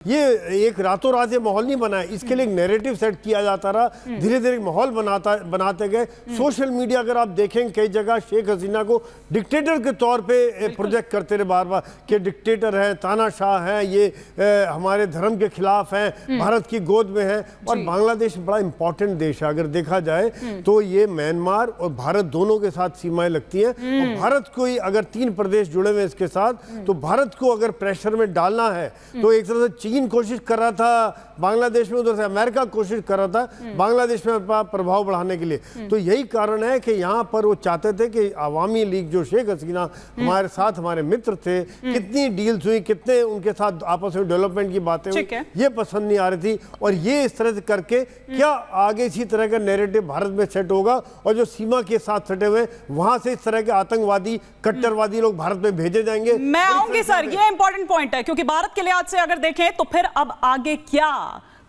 ये एक रातों रात ये माहौल नहीं बना है, इसके लिए एक नैरेटिव सेट किया जाता रहा, धीरे धीरे माहौल बनाते गए। सोशल मीडिया अगर आप देखें कई जगह शेख हसीना को डिक्टेटर के तौर पे प्रोजेक्ट करते रहे बार बार कि डिक्टेटर हैं, तानाशाह हैं, ये हमारे धर्म के खिलाफ हैं, भारत की गोद में हैं। और बांग्लादेश बड़ा इंपॉर्टेंट देश है, अगर देखा जाए तो ये म्यांमार और भारत दोनों के साथ सीमाएं लगती हैं। और भारत को अगर 3 प्रदेश जुड़े हुए इसके साथ, तो भारत को अगर प्रेशर में डालना है तो एक तरह से चीन कोशिश कर रहा था बांग्लादेश में, उधर से अमेरिका कोशिश कर रहा था बांग्लादेश में प्रभाव बढ़ाने के लिए। तो यही कारण है कि यहाँ पर वो चाहते थे कि अवामी लीग जो शेख हसीना हमारे साथ हमारे मित्र थे, कितनी डील्स हुई, कितने उनके साथ आपस में डेवलपमेंट की बातें हुई, ये पसंद नहीं आ रही थी। और ये इस तरह से करके क्या आगे इसी तरह का नैरेटिव भारत में सेट होगा और जो सीमा के साथ सटे हुए वहां से इस तरह के आतंकवादी कट्टरवादी लोग भारत में भेजे जाएंगे। मैं आऊंगी सर, ये इंपॉर्टेंट पॉइंट है क्योंकि भारत के लिहाज से अगर देखें तो फिर अब आगे क्या,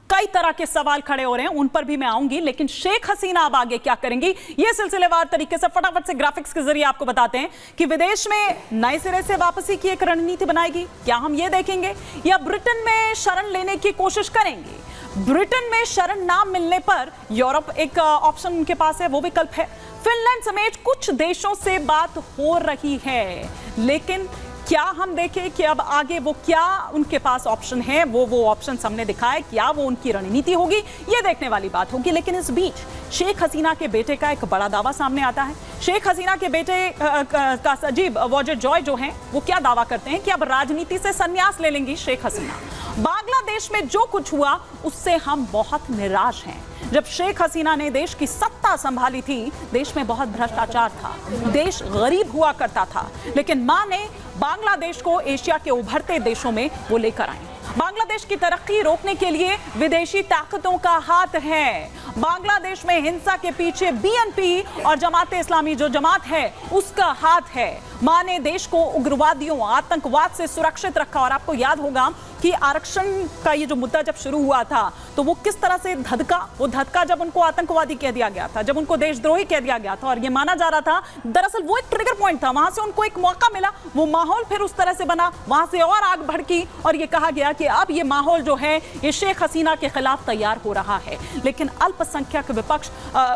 कई तरह के सवाल खड़े हो रहे हैं, उन पर भी मैं आऊंगी। लेकिन शेख हसीना अब आगे क्या करेंगी, ये सिलसिलेवार तरीके से फटाफट से ग्राफिक्स के जरिए आपको बताते हैं कि विदेश में नए सिरे से वापसी की एक रणनीति बनाएगी, क्या हम ये देखेंगे, या ब्रिटेन में शरण लेने की कोशिश करेंगे। ब्रिटेन में शरण ना मिलने पर यूरोप एक ऑप्शन उनके पास है, वो विकल्प है। फिनलैंड समेत कुछ देशों से बात हो रही है, लेकिन क्या हम देखें कि अब आगे वो क्या उनके पास ऑप्शन है, वो ऑप्शन हमने दिखाए, क्या वो उनकी रणनीति होगी, ये देखने वाली बात होगी। लेकिन इस बीच शेख हसीना के बेटे का एक बड़ा दावा सामने आता है। शेख हसीना के बेटे का सजीब वाजिद जॉय जो हैं, वो क्या दावा करते हैं कि अब राजनीति से संन्यास ले लेंगी शेख हसीना। बांग्लादेश में जो कुछ हुआ उससे हम बहुत निराश हैं। जब शेख हसीना ने देश की सत्ता संभाली थी, देश में बहुत भ्रष्टाचार था, देश गरीब हुआ करता था, लेकिन मां ने बांग्लादेश को एशिया के उभरते देशों में वो लेकर आए। बांग्लादेश की तरक्की रोकने के लिए विदेशी ताकतों का हाथ है। बांग्लादेश में हिंसा के पीछे बीएनपी और जमात इस्लामी जो जमात है उसका हाथ है। मां ने देश को उग्रवादियों, आतंकवाद से सुरक्षित रखा। और आपको याद होगा कि आरक्षण का ये जो मुद्दा जब शुरू हुआ था तो वो किस तरह से धधका जब उनको आतंकवादी कह दिया गया था, जब उनको देशद्रोही कह दिया गया था, और ये माना जा रहा था दरअसल वो एक ट्रिगर पॉइंट था, वहां से उनको एक मौका मिला, वो माहौल फिर उस तरह से बना, वहां से और आग भड़की और ये कहा गया कि अब ये माहौल जो है ये शेख हसीना के खिलाफ तैयार हो रहा है। लेकिन अल्पसंख्यक विपक्ष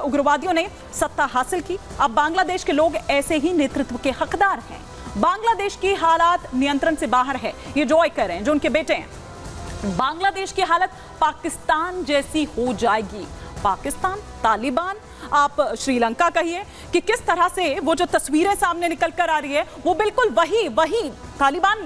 उग्रवादियों ने सत्ता हासिल की। अब बांग्लादेश के लोग ऐसे ही नेतृत्व के हकदार हैं। बांग्लादेश की हालात नियंत्रण से बाहर है, ये जॉय कर रहे हैं जो उनके बेटे हैं। बांग्लादेश की हालत पाकिस्तान जैसी हो जाएगी। पाकिस्तान, तालिबान, आप श्रीलंका कहिए कि किस तरह से वो जो तस्वीरें सामने निकल कर आ रही है वो बिल्कुल वही तालिबान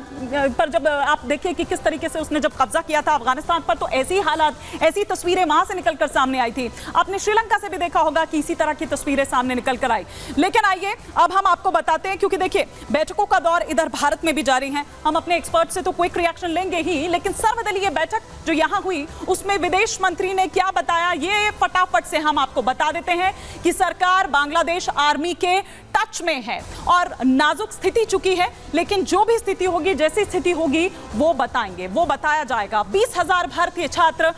पर जब आप देखिए कि किस तरीके से उसने जब कब्जा किया था अफगानिस्तान पर, तो ऐसी हालात, ऐसी तस्वीरें वहां से निकलकर सामने आई थी। आपने श्रीलंका से भी देखा होगा कि इसी तरह की तस्वीरें सामने निकल कर आई। लेकिन आइए अब हम आपको बताते हैं, क्योंकि देखिए बैठकों का दौर इधर भारत में भी जारी है। हम अपने एक्सपर्ट से तो क्विक रिएक्शन लेंगे ही, लेकिन सर्वदलीय बैठक जो यहां हुई उसमें विदेश मंत्री ने क्या बताया, ये फटाफट से हम आपको बता देते हैं कि सरकार बांग्लादेश आर्मी के टच में है और नाजुक स्थिति चुकी है, लेकिन जो भी स्थिति होगी, जैसी स्थिति होगी वो बताएंगे, वो बताया जाएगा। 20,000 भारतीय छात्र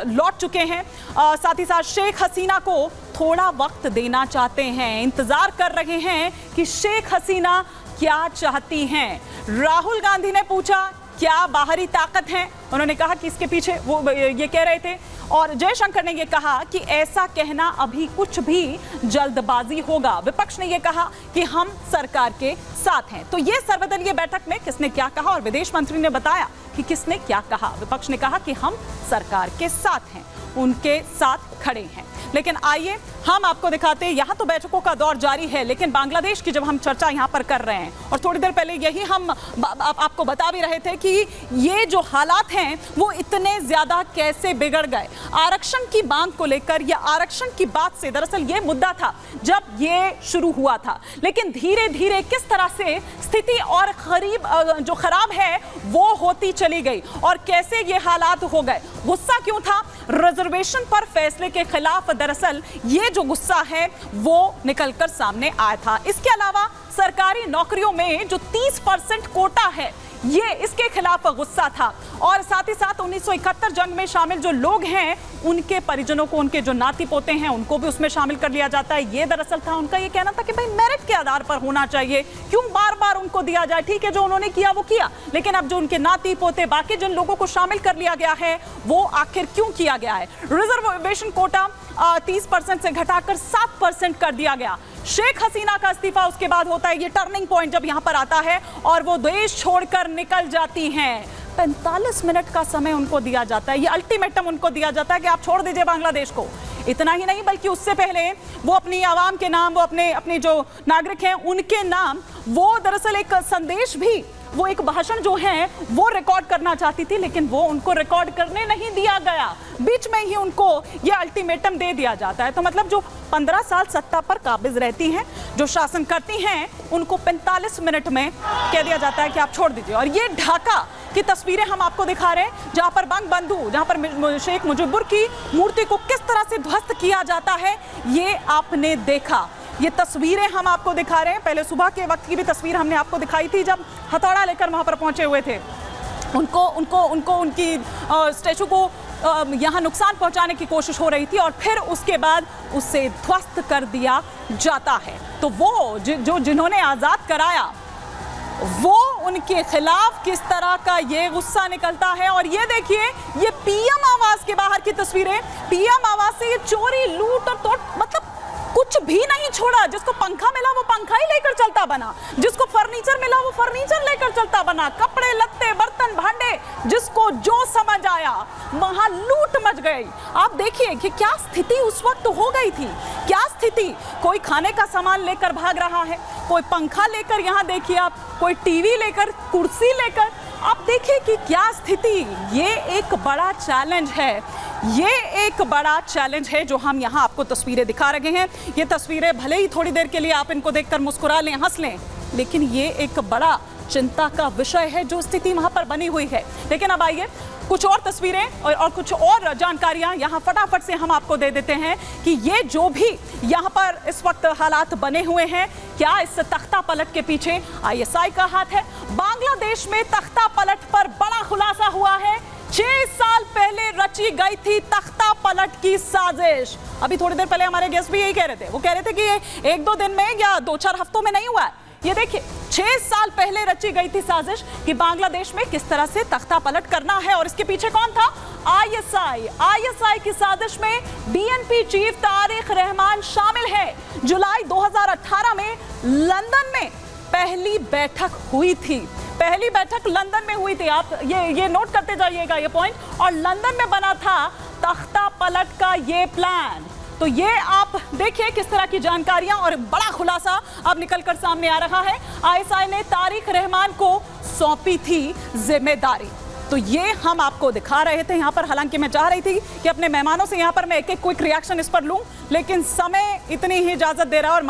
लौट चुके हैं। साथ ही साथ शेख हसीना को थोड़ा वक्त देना चाहते हैं, इंतजार कर रहे हैं कि शेख हसीना क्या चाहती हैं। राहुल गांधी ने पूछा क्या बाहरी ताकत है, उन्होंने कहा कि इसके पीछे वो ये कह रहे थे। और जयशंकर ने ये कहा कि ऐसा कहना अभी कुछ भी जल्दबाजी होगा। विपक्ष ने ये कहा कि हम सरकार के साथ हैं। तो ये सर्वदलीय बैठक में किसने क्या कहा और विदेश मंत्री ने बताया कि किसने क्या कहा। विपक्ष ने कहा कि हम सरकार के साथ हैं, उनके साथ खड़े हैं। लेकिन आइए हम आपको दिखाते हैं, यहाँ तो बैठकों का दौर जारी है, लेकिन बांग्लादेश की जब हम चर्चा यहाँ पर कर रहे हैं और थोड़ी देर पहले यही हम आपको बता भी रहे थे कि ये जो हालात हैं वो इतने ज्यादा कैसे बिगड़ गए आरक्षण की मांग को लेकर, या आरक्षण की बात से दरअसल ये मुद्दा था जब ये शुरू हुआ था, लेकिन धीरे धीरे किस तरह से स्थिति और जो खराब है वो होती चली गई और कैसे ये हालात हो गए। गुस्सा क्यों था? रिजर्वेशन पर फैसले के खिलाफ दरअसल ये जो गुस्सा है वो निकलकर सामने आया था। इसके अलावा सरकारी नौकरियों में जो 30% कोटा है ये इसके खिलाफ गुस्सा था। और साथ ही साथ 1971 जंग में शामिल जो लोग हैं उनके परिजनों को, उनके जो नाती पोते हैं उनको भी उसमें शामिल कर लिया जाता है। ये दरअसल था उनका ये कहना था कि भाई मेरिट के आधार पर होना चाहिए, क्यों बार बार उनको दिया जाए। ठीक है, जो उन्होंने किया वो किया, लेकिन अब जो उनके नाती पोते बाकी जिन लोगों को शामिल कर लिया गया है वो आखिर क्यों किया गया है। रिजर्वेशन कोटा 30% से घटाकर 7% कर दिया गया। शेख हसीना का इस्तीफा उसके बाद होता है, ये टर्निंग पॉइंट जब यहां पर आता है और वो देश छोड़कर निकल जाती हैं। 45 मिनट का समय उनको दिया जाता है, ये अल्टीमेटम उनको दिया जाता है कि आप छोड़ दीजिए बांग्लादेश को। इतना ही नहीं बल्कि उससे पहले वो अपनी आवाम के नाम, वो अपने जो नागरिक हैं उनके नाम, वो दरअसल एक संदेश भी, वो एक भाषण जो है वो रिकॉर्ड करना चाहती थी, लेकिन वो उनको रिकॉर्ड करने नहीं दिया गया। बीच में ही उनको ये अल्टीमेटम दे दिया जाता है। तो मतलब जो 15 साल सत्ता पर काबिज रहती हैं, जो शासन करती हैं, उनको 45 मिनट में कह दिया जाता है कि आप छोड़ दीजिए। और ये ढाका की तस्वीरें हम आपको दिखा रहे हैं, जहां पर बंगबंधु, जहां पर शेख मुजीबुर की मूर्ति को किस तरह से ध्वस्त किया जाता है, ये आपने देखा। ये तस्वीरें हम आपको दिखा रहे हैं। पहले सुबह के वक्त की भी तस्वीर हमने आपको दिखाई थी, जब हथौड़ा लेकर वहां पर पहुंचे हुए थे। उनको उनकी स्टैचू को यहाँ नुकसान पहुंचाने की कोशिश हो रही थी और फिर उसके बाद उसे ध्वस्त कर दिया जाता है। तो वो जिन्होंने आज़ाद कराया, वो उनके खिलाफ किस तरह का ये गुस्सा निकलता है। और ये देखिए, ये पीएम आवास के बाहर की तस्वीरें। पीएम आवास से ये चोरी, लूट और तोड़, मतलब कुछ भी नहीं छोड़ा। जिसको पंखा मिला वो पंखा ही लेकर चलता बना, जिसको फर्नीचर मिला वो फर्नीचर लेकर चलता बना, कपड़े लत्ते बर्तन भांडे, जिसको जो समझ आया वहां लूट मच गई। आप देखिए कि क्या स्थिति उस वक्त हो गई थी, क्या स्थिति। कोई खाने का सामान लेकर भाग रहा है, कोई पंखा लेकर, यहाँ देखिए आप, कोई टीवी लेकर, कुर्सी लेकर। आप देखिए कि क्या स्थिति। ये एक बड़ा चैलेंज है, ये एक बड़ा चैलेंज है जो हम यहाँ आपको तस्वीरें दिखा रहे हैं। ये तस्वीरें भले ही थोड़ी देर के लिए आप इनको देखकर मुस्कुरा लें, हंस लें, लेकिन ये एक बड़ा चिंता का विषय है जो स्थिति वहां पर बनी हुई है। लेकिन अब आइए कुछ और तस्वीरें और कुछ और जानकारियां यहाँ फटाफट से हम आपको दे देते हैं कि ये जो भी यहाँ पर इस वक्त हालात बने हुए हैं, क्या इस तख्ता पलट के पीछे ISI का हाथ है। बांग्लादेश में तख्ता पलट पर बड़ा खुलासा हुआ है। 6 साल पहले रची गई थी तख्ता पलट की साजिश। अभी थोड़ी देर पहले हमारे गेस्ट भी यही कह रहे थे, वो कह रहे थे कि ये 1-2 दिन में या 2-4 हफ्तों में नहीं हुआ है। ये देखिए, 6 साल पहले रची गई थी साजिश कि बांग्लादेश में किस तरह से तख्ता पलट करना है, और इसके पीछे कौन था? ISI की साजिश में BNP चीफ तारिक रहमान शामिल है। जुलाई 2018 में लंदन में पहली बैठक हुई थी, पहली बैठक लंदन में हुई थी। आप ये नोट करते जाइएगा ये पॉइंट। और लंदन में बना था तख्ता पलट का ये प्लान। तो ये आप देखिए किस तरह की जानकारियां और बड़ा खुलासा अब निकलकर सामने आ रहा है। ISI ने तारिक रहमान को सौंपी थी जिम्मेदारी। तो ये हम आपको दिखा रहे थे यहाँ पर। हालांकि मैं चाह रही थी कि अपने मेहमानों से यहाँ पर मैं एक क्विक रिएक्शन इस पर लूं, लेकिन समय इतनी ही इजाजत दे रहा है और